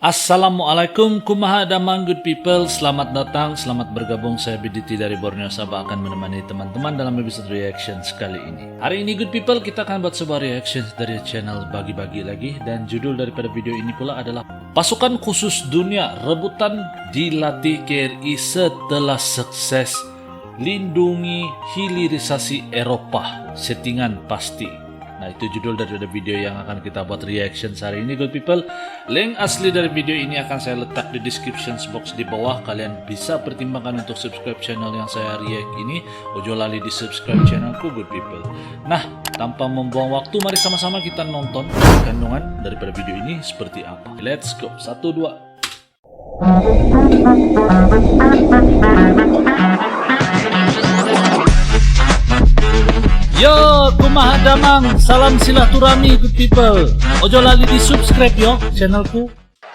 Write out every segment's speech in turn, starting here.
Assalamualaikum, kumaha damang good people. Selamat datang, selamat bergabung. Saya BDT dari Borneo Sabah akan menemani teman-teman dalam episode reactions kali ini. Hari ini good people kita akan buat sebuah reactions dari channel Bagi-Bagi Lagi. Dan judul daripada video ini pula adalah Pasukan Khusus Dunia Rebutan Dilatih KRI Setelah Sukses Lindungi Hilirisasi Eropa Settingan Pasti. Nah, itu judul daripada video yang akan kita buat reaction hari ini good people. Link asli dari video ini akan saya letak di description box di bawah. Kalian bisa pertimbangkan untuk subscribe channel yang saya react ini. Ojo lali di subscribe channelku good people. Nah, tanpa membuang waktu, mari sama-sama kita nonton kandungan daripada video ini seperti apa. Let's go. 1, 2. Yo, kumaha damang, salam silaturahmi good people. Ojo lali di subscribe yo channelku.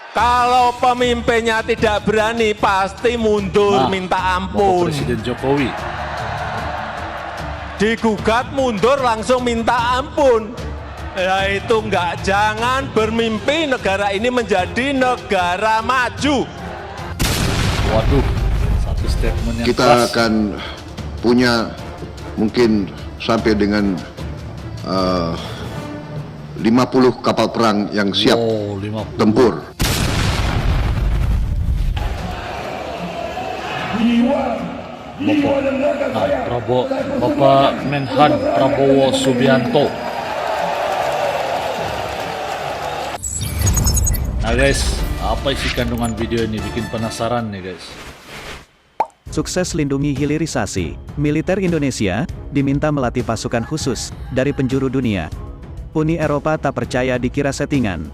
Kalau pemimpinnya tidak berani pasti mundur minta ampun. Presiden Jokowi. Digugat mundur langsung minta ampun. Ya itu enggak, jangan bermimpi negara ini menjadi negara maju. Waduh, satu statement yang kita keras. akan punya mungkin sampai dengan 50 kapal perang yang siap 50. tempur. Bapak Menhan Prabowo Subianto. Nah guys, apa isi kandungan video ini, bikin penasaran nih guys. Sukses lindungi hilirisasi, militer Indonesia diminta melatih pasukan khusus dari penjuru dunia. Uni Eropa tak percaya dikira settingan.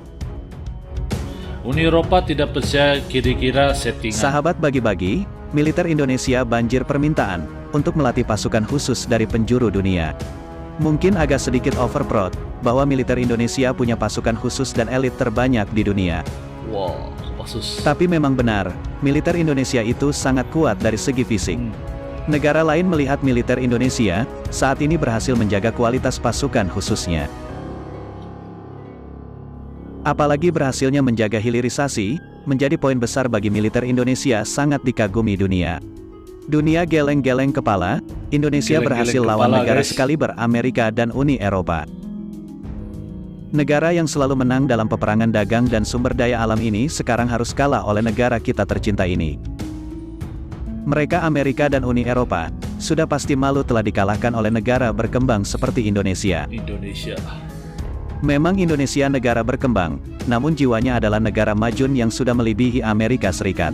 Uni Eropa tidak percaya kira-kira settingan. Sahabat Bagi-Bagi, militer Indonesia banjir permintaan untuk melatih pasukan khusus dari penjuru dunia. Mungkin agak sedikit overproud bahwa militer Indonesia punya pasukan khusus dan elit terbanyak di dunia. Wow. Tapi memang benar, militer Indonesia itu sangat kuat dari segi fisik. Negara lain melihat militer Indonesia saat ini berhasil menjaga kualitas pasukan khususnya. Apalagi berhasilnya menjaga hilirisasi, menjadi poin besar bagi militer Indonesia sangat dikagumi dunia. Dunia geleng-geleng kepala, Indonesia berhasil lawan negara sekaliber Amerika dan Uni Eropa. Negara yang selalu menang dalam peperangan dagang dan sumber daya alam ini sekarang harus kalah oleh negara kita tercinta ini. Mereka Amerika dan Uni Eropa, sudah pasti malu telah dikalahkan oleh negara berkembang seperti Indonesia. Memang Indonesia negara berkembang, namun jiwanya adalah negara majun yang sudah melebihi Amerika Serikat.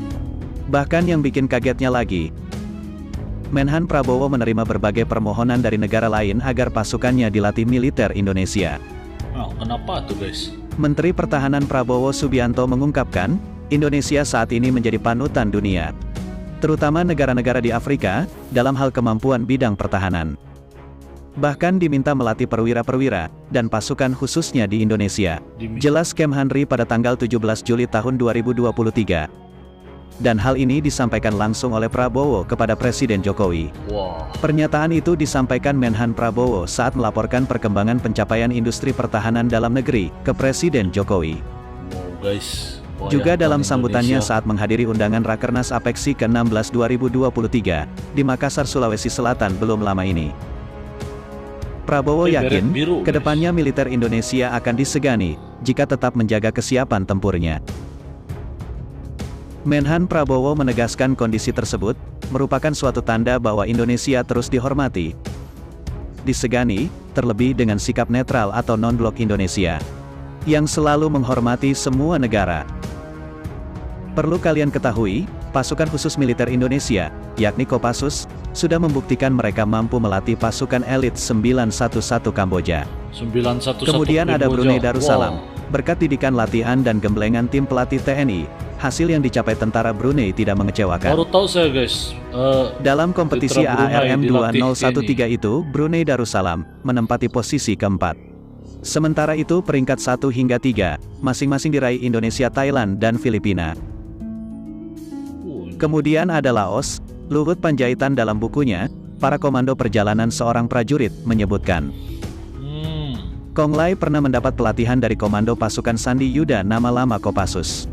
Bahkan yang bikin kagetnya lagi, Menhan Prabowo menerima berbagai permohonan dari negara lain agar pasukannya dilatih militer Indonesia. Oh, kenapa tuh guys? Menteri Pertahanan Prabowo Subianto mengungkapkan, Indonesia saat ini menjadi panutan dunia, terutama negara-negara di Afrika, dalam hal kemampuan bidang pertahanan. Bahkan diminta melatih perwira-perwira, dan pasukan khususnya di Indonesia. Jelas Kemhanri pada tanggal 17 Juli tahun 2023. Dan hal ini disampaikan langsung oleh Prabowo kepada Presiden Jokowi. Pernyataan itu disampaikan Menhan Prabowo saat melaporkan perkembangan pencapaian industri pertahanan dalam negeri ke Presiden Jokowi. Juga dalam sambutannya saat menghadiri undangan Rakernas Apeksi ke-16 2023 di Makassar, Sulawesi Selatan belum lama ini. Prabowo yakin, kedepannya militer Indonesia akan disegani jika tetap menjaga kesiapan tempurnya. Menhan Prabowo menegaskan kondisi tersebut merupakan suatu tanda bahwa Indonesia terus dihormati, disegani, terlebih dengan sikap netral atau non-blok Indonesia, yang selalu menghormati semua negara. Perlu kalian ketahui, pasukan khusus militer Indonesia, yakni Kopassus, sudah membuktikan mereka mampu melatih pasukan elit 911 Kamboja. Kemudian ada Brunei Darussalam, berkat didikan latihan dan gemblengan tim pelatih TNI. Hasil yang dicapai tentara Brunei tidak mengecewakan. Baru tahu saya guys. Dalam kompetisi AARM 2013 itu, Brunei Darussalam menempati posisi keempat. Sementara itu peringkat 1 hingga 3, masing-masing diraih Indonesia, Thailand, dan Filipina. Kemudian ada Laos. Luhut Panjaitan dalam bukunya, Para Komando Perjalanan Seorang Prajurit, menyebutkan, Kong Lai pernah mendapat pelatihan dari komando pasukan Sandi Yuda nama lama Kopassus.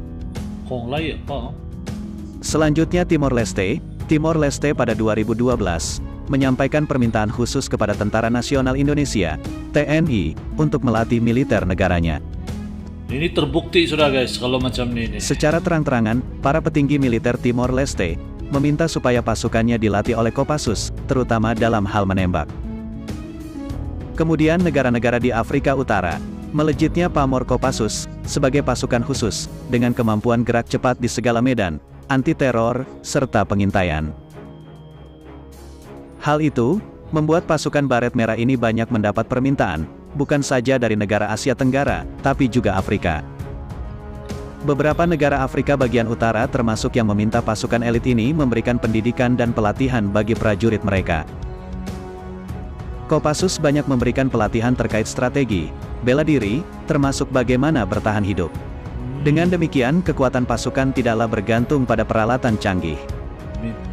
Kong lai apa? Selanjutnya Timor Leste. Timor Leste pada 2012 menyampaikan permintaan khusus kepada Tentara Nasional Indonesia, TNI, untuk melatih militer negaranya. Ini terbukti sudah guys kalau macam ini. Secara terang-terangan, para petinggi militer Timor Leste meminta supaya pasukannya dilatih oleh Kopassus, terutama dalam hal menembak. Kemudian negara-negara di Afrika Utara, melejitnya pamor Kopassus sebagai pasukan khusus dengan kemampuan gerak cepat di segala medan, anti-teror, serta pengintaian. Hal itu membuat pasukan Baret Merah ini banyak mendapat permintaan, bukan saja dari negara Asia Tenggara, tapi juga Afrika. Beberapa negara Afrika bagian utara termasuk yang meminta pasukan elit ini memberikan pendidikan dan pelatihan bagi prajurit mereka. Kopassus banyak memberikan pelatihan terkait strategi, bela diri, termasuk bagaimana bertahan hidup. Dengan demikian, kekuatan pasukan tidaklah bergantung pada peralatan canggih.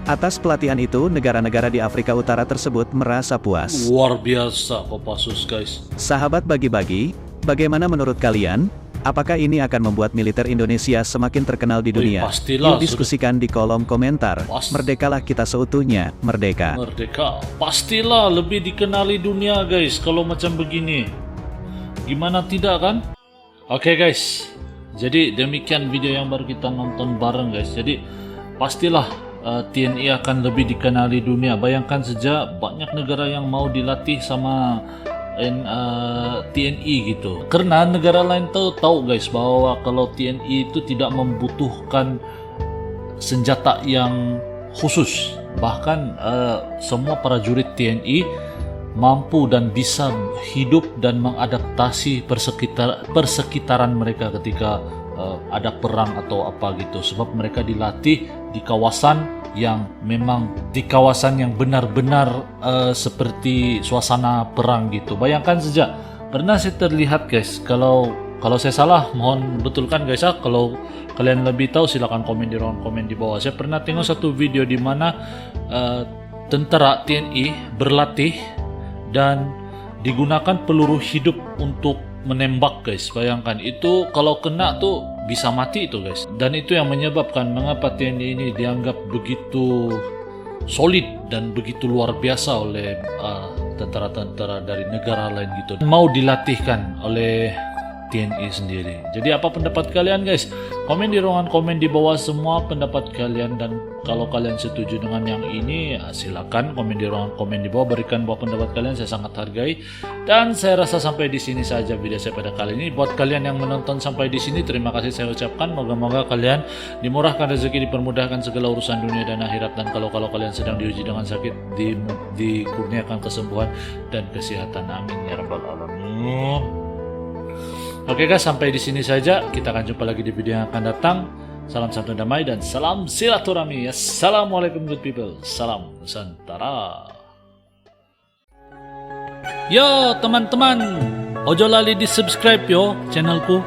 Atas pelatihan itu, negara-negara di Afrika Utara tersebut merasa puas. Luar biasa Kopassus guys. Sahabat bagi-bagi, bagaimana menurut kalian? Apakah ini akan membuat militer Indonesia semakin terkenal di dunia? Pastilah. Yuk diskusikan di kolom komentar. Merdekalah kita seutuhnya, merdeka. Merdeka. Pastilah lebih dikenali dunia guys kalau macam begini. Gimana tidak kan? Oke guys. Jadi demikian video yang baru kita nonton bareng guys. Jadi pastilah TNI akan lebih dikenali dunia. Bayangkan saja banyak negara yang mau dilatih sama TNI gitu. Karena negara lain tahu guys bahwa kalau TNI itu tidak membutuhkan senjata yang khusus. Bahkan semua prajurit TNI mampu dan bisa hidup dan mengadaptasi persekitaran mereka ketika ada perang atau apa gitu, sebab mereka dilatih di kawasan yang memang benar-benar seperti suasana perang gitu. Bayangkan saja, pernah saya terlihat guys, kalau saya salah mohon betulkan guys ya. Kalau kalian lebih tahu silakan komen di ruang komen di bawah. Saya pernah tengok satu video di mana tentara TNI berlatih dan digunakan peluru hidup untuk menembak guys. Bayangkan itu kalau kena tuh bisa mati itu guys. Dan itu yang menyebabkan mengapa TNI ini dianggap begitu solid dan begitu luar biasa oleh tentara-tentara dari negara lain gitu. Mau dilatihkan oleh TNI sendiri. Jadi apa pendapat kalian guys? Komen di ruangan komen di bawah semua pendapat kalian, dan kalau kalian setuju dengan yang ini silakan komen di ruangan komen di bawah, berikan buah pendapat kalian, saya sangat hargai. Dan saya rasa sampai di sini saja video saya pada kali ini. Buat kalian yang menonton sampai di sini, terima kasih saya ucapkan. Moga-moga kalian dimurahkan rezeki, dipermudahkan segala urusan dunia dan akhirat, dan kalau kalian sedang diuji dengan sakit, dikurniakan kesembuhan dan kesehatan. Amin ya rabbal alamin. Oke guys, sampai di sini saja. Kita akan jumpa lagi di video yang akan datang. Salam santun damai dan salam silaturahmi. Assalamualaikum good people. Salam Nusantara. Yo teman-teman, ojo lali di subscribe yo channelku.